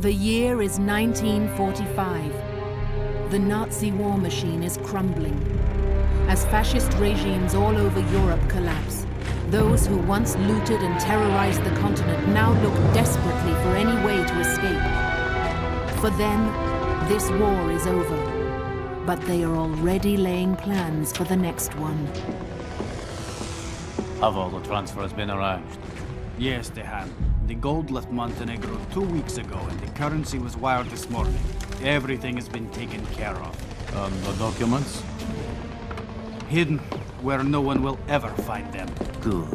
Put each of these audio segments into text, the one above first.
The year is 1945. The Nazi war machine is crumbling. As fascist regimes all over Europe collapse, those who once looted and terrorized the continent now look desperately for any way to escape. For them, this war is over, but they are already laying plans for the next one. Have all the transfers been arranged? Yes, they have. The gold left Montenegro 2 weeks ago, and the currency was wired this morning. Everything has been taken care of. And the documents? Hidden, where no one will ever find them. Good.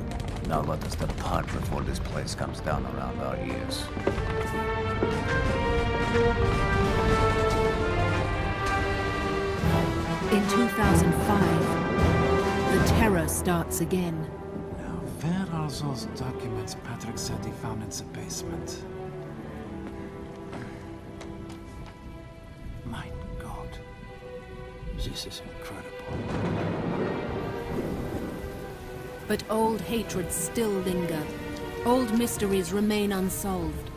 Now let us depart before this place comes down around our ears. In 2005, the terror starts again. Now, where are those documents Patrick said he found in the basement? My God. This is incredible. But old hatreds still linger. Old mysteries remain unsolved.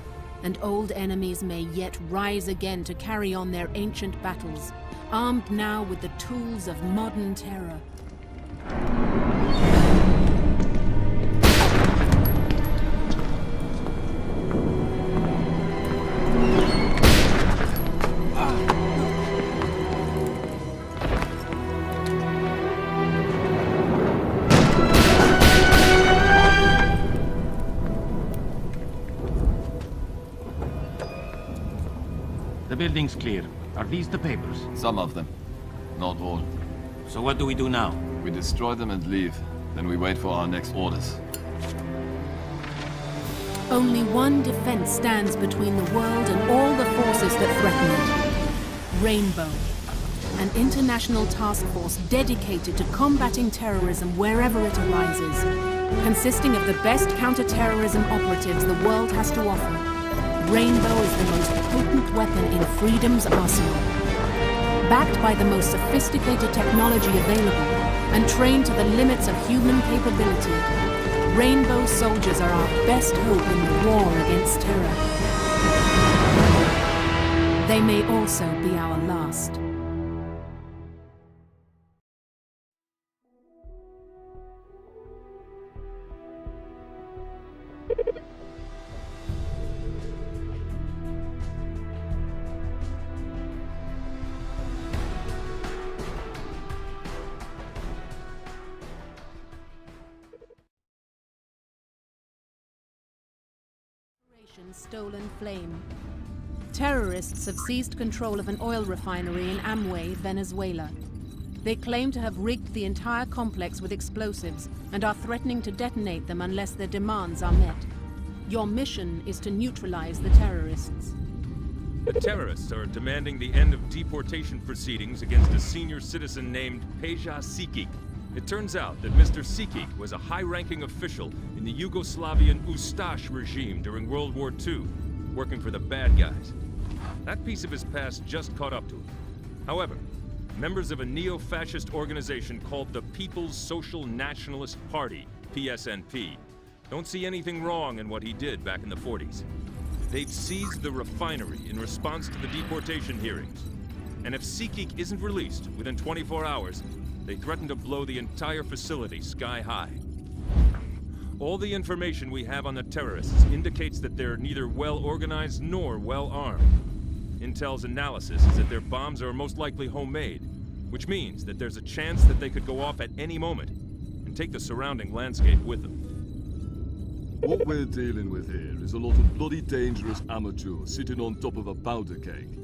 And old enemies may yet rise again to carry on their ancient battles, armed now with the tools of modern terror. The building's clear. Are these the papers? Some of them. Not all. So what do we do now? We destroy them and leave. Then we wait for our next orders. Only one defense stands between the world and all the forces that threaten it. Rainbow, an international task force dedicated to combating terrorism wherever it arises, consisting of the best counter-terrorism operatives the world has to offer. Rainbow is the most potent weapon in freedom's arsenal. Backed by the most sophisticated technology available and trained to the limits of human capability, Rainbow soldiers are our best hope in the war against terror. They may also be our last. Stolen flame. Terrorists have seized control of an oil refinery in Amway, Venezuela. They claim to have rigged the entire complex with explosives and are threatening to detonate them unless their demands are met. Your mission is to neutralize the terrorists. The terrorists are demanding the end of deportation proceedings against a senior citizen named Peja Sikik. It turns out that Mr. Sikik was a high-ranking official in the Yugoslavian Ustash regime during World War II, working for the bad guys. That piece of his past just caught up to him. However, members of a neo-fascist organization called the People's Social Nationalist Party, PSNP, don't see anything wrong in what he did back in the 40s. They've seized the refinery in response to the deportation hearings. And if Sikik isn't released within 24 hours, they threaten to blow the entire facility sky high. All the information we have on the terrorists indicates that they're neither well organized nor well armed. Intel's analysis is that their bombs are most likely homemade, which means that there's a chance that they could go off at any moment and take the surrounding landscape with them. What we're dealing with here is a lot of bloody dangerous amateurs sitting on top of a powder keg.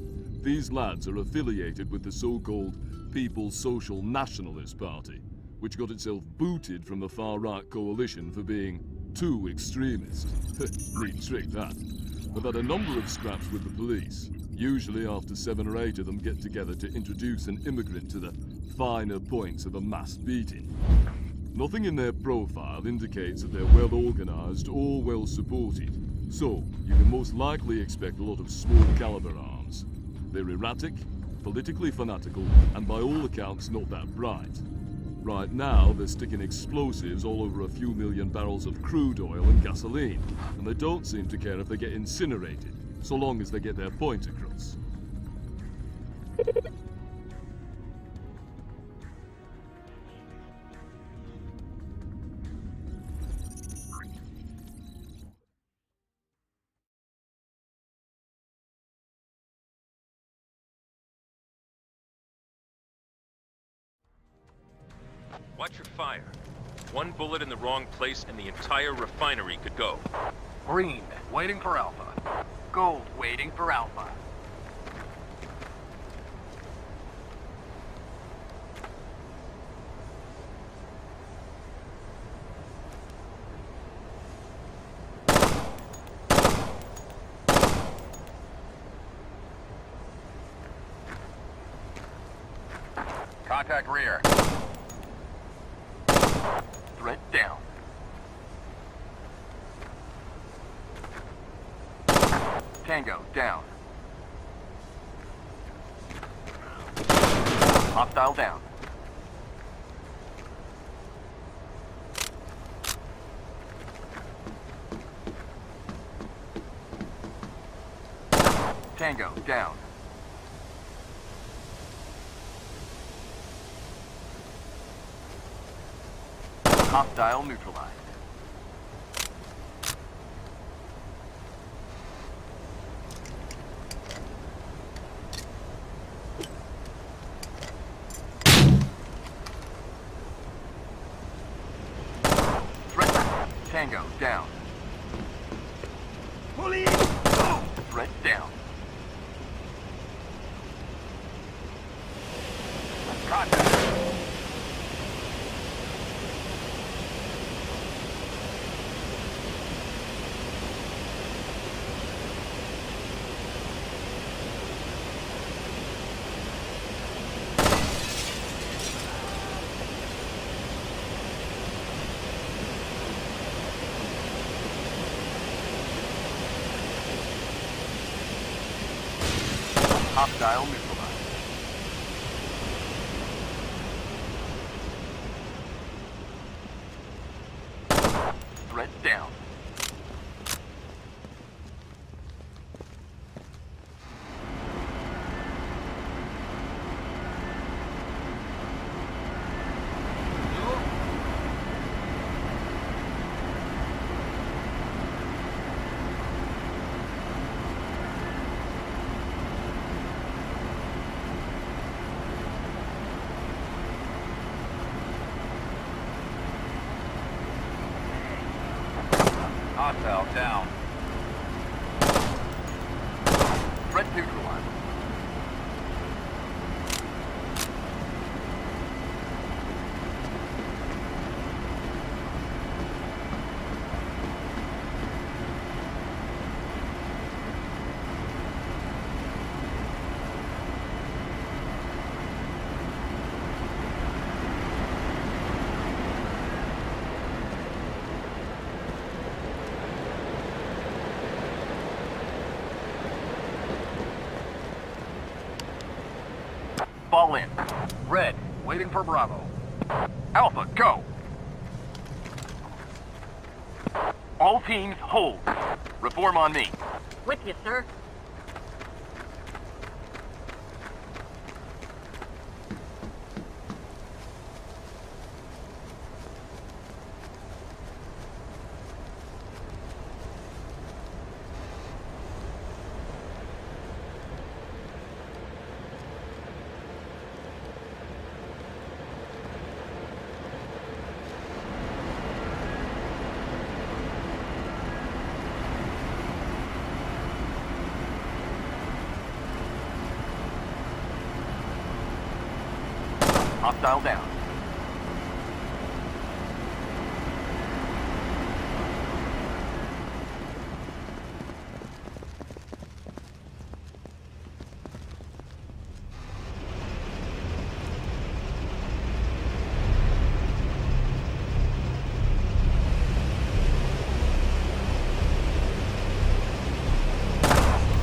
These lads are affiliated with the so-called People's Social Nationalist Party, which got itself booted from the far-right coalition for being too extremist. Neat trick, that. They've had a number of scraps with the police. Usually after 7 or 8 of them get together to introduce an immigrant to the finer points of a mass beating. Nothing in their profile indicates that they're well organized or well supported, so you can most likely expect a lot of small caliber arms. They're erratic, politically fanatical, and by all accounts not that bright. Right now, they're sticking explosives all over a few million barrels of crude oil and gasoline, and they don't seem to care if they get incinerated. so long as they get their point across. Watch your fire. One bullet in the wrong place and the entire refinery could go. Green, waiting for Alpha. Gold, waiting for Alpha. Contact rear. Threat down. Tango down. Hostile down. Tango down. Hostile neutralized. Threat. Tango down. Police! Threat down. Contact. Hostile neutralized. Threat down. Hostile down. Threat neutralized. Fall in. Red, waiting for Bravo. Alpha, go! All teams, hold. Reform on me. With you, sir. Hostile down.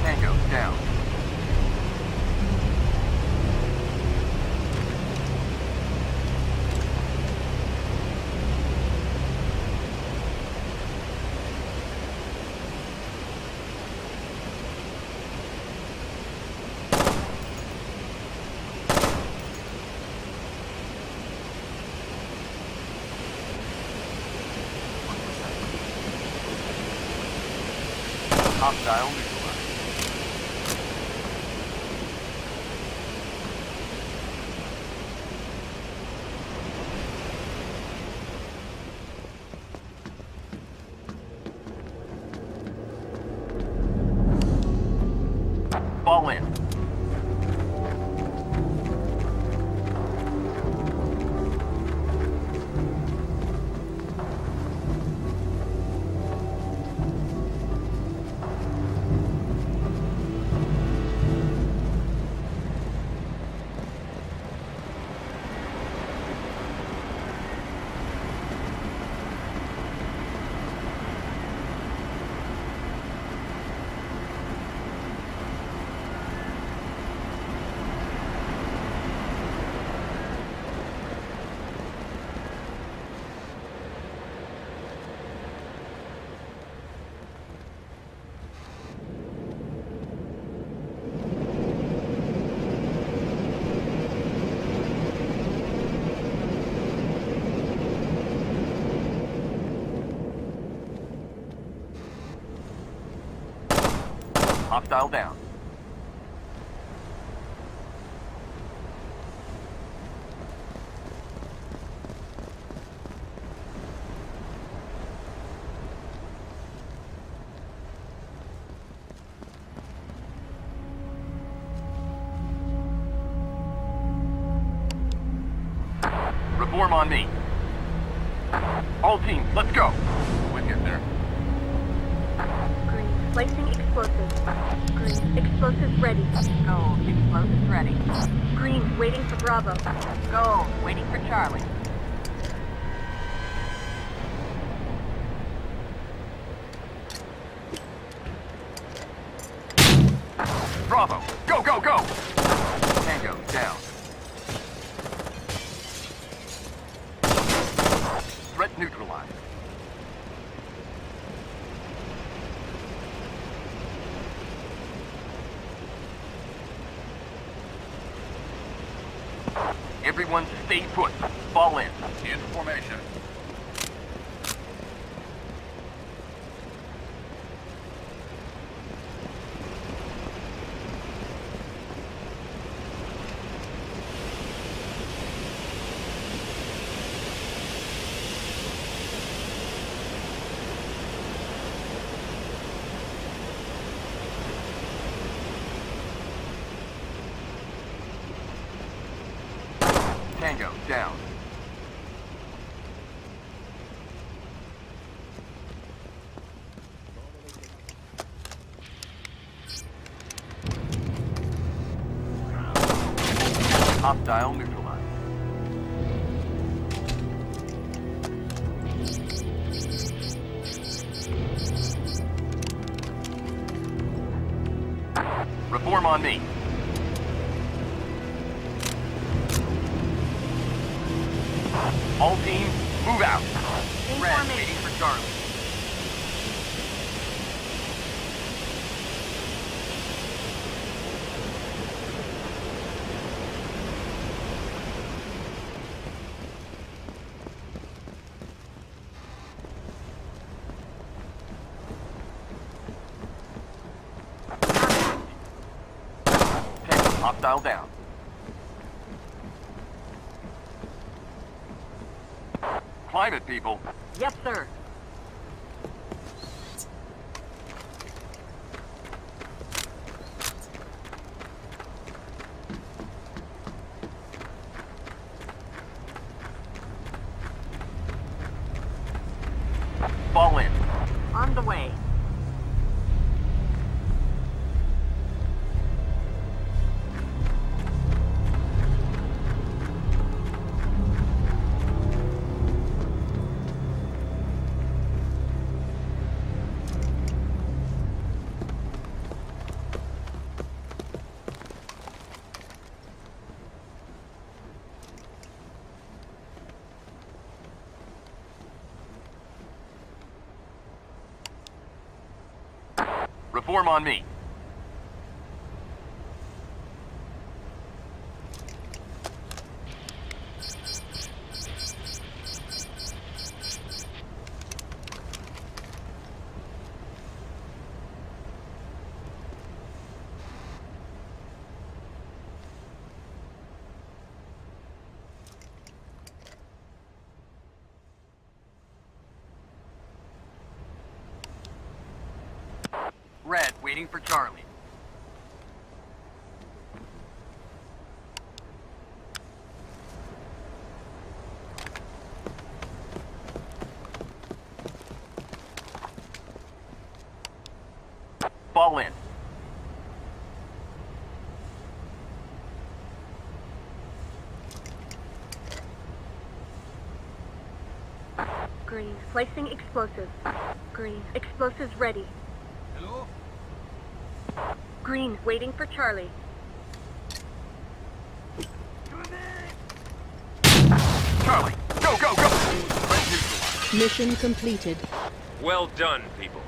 Tango down. Hostile neutralized. Fall in. Hostile down. Reform on me. All teams, let's go. We'll get there. Green, placing explosives. Green, explosives ready. Gold, explosives ready. Green, waiting for Bravo. Gold, waiting for Charlie. Bravo, go, go, go! Tango, down. Threat neutralized. Everyone stay put. Fall in. In formation. Tango, down. Hostile neutralized. Reform on me. All teams, move out. Red, waiting for Charlie. Hostile down. Climb it, people. Yes, sir. Fall in. On the way. Reform on me. Red, waiting for Charlie. Fall in. Green, placing explosives. Green, explosives ready. Hello? Green, waiting for Charlie. Charlie, go, go, go! Mission completed. Well done, people.